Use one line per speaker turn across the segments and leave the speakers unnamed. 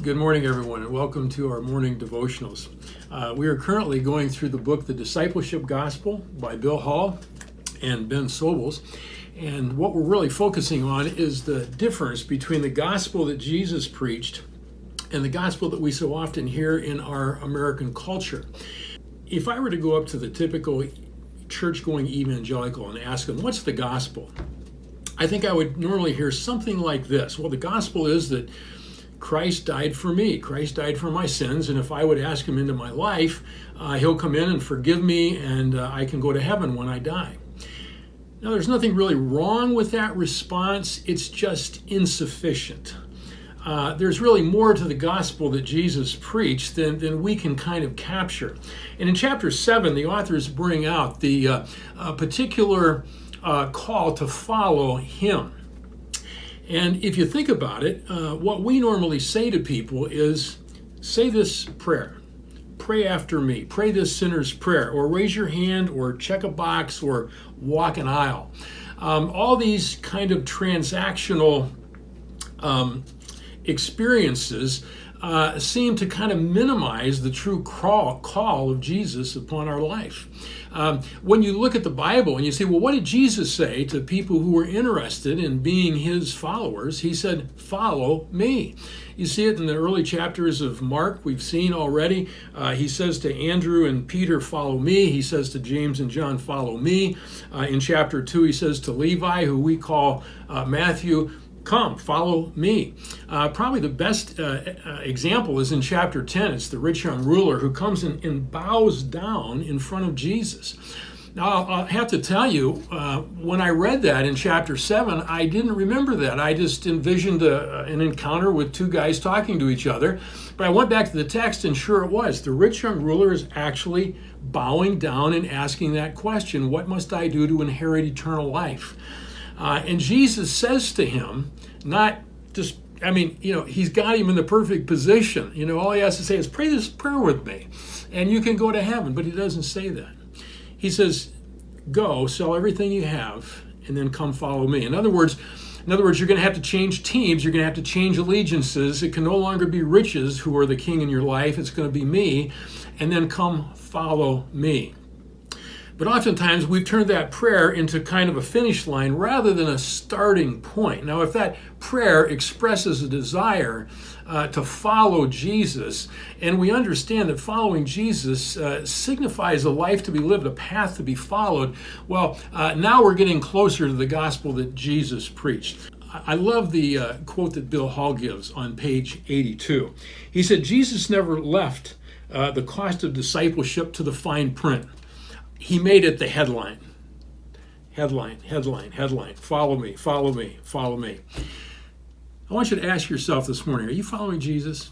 Good morning, everyone, and welcome to our morning devotionals. We are currently going through the book, The Discipleship Gospel by Bill Hall and Ben Sobels. And what we're really focusing on is the difference between the gospel that Jesus preached and the gospel that we so often hear in our American culture. If I were to go up to the typical church-going evangelical and ask them, what's the gospel? I think I would normally hear something like this. Well, the gospel is that Christ died for me. Christ died for my sins, and if I would ask him into my life, he'll come in and forgive me, and I can go to heaven when I die. Now, there's nothing really wrong with that response. It's just insufficient. There's really more to the gospel that Jesus preached than we can kind of capture. And in chapter 7, the authors bring out the particular call to follow him. And if you think about it, what we normally say to people is, say this prayer, pray after me, pray this sinner's prayer, or raise your hand, or check a box, or walk an aisle. All these kind of transactional experiences seem to kind of minimize the true call of Jesus upon our life. When you look at the Bible and you say, well, what did Jesus say to people who were interested in being his followers? He said, follow me. You see it in the early chapters of Mark. We've seen already. He says to Andrew and Peter, follow me. He says to James and John, follow me. In chapter 2, he says to Levi, who we call Matthew, come, follow me. Probably the best example is in chapter 10. It's the rich young ruler who comes and bows down in front of Jesus. Now, I'll have to tell you, when I read that in chapter 7, I didn't remember that. I just envisioned an encounter with two guys talking to each other. But I went back to the text, and sure it was. The rich young ruler is actually bowing down and asking that question, what must I do to inherit eternal life? And Jesus says to him, he's got him in the perfect position. All he has to say is, pray this prayer with me, and you can go to heaven. But he doesn't say that. He says, go, sell everything you have, and then come follow me. In other words, you're going to have to change teams. You're going to have to change allegiances. It can no longer be riches who are the king in your life. It's going to be me, and then come follow me. But oftentimes we've turned that prayer into kind of a finish line rather than a starting point. Now, if that prayer expresses a desire to follow Jesus, and we understand that following Jesus signifies a life to be lived, a path to be followed, well, now we're getting closer to the gospel that Jesus preached. I love the quote that Bill Hall gives on page 82. He said, Jesus never left the cost of discipleship to the fine print. He made it the headline. Headline. Follow me, follow me, follow me. I want you to ask yourself this morning, are you following Jesus?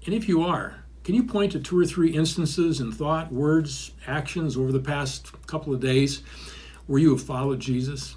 And if you are, can you point to 2 or 3 instances in thought, words, actions over the past couple of days where you have followed Jesus?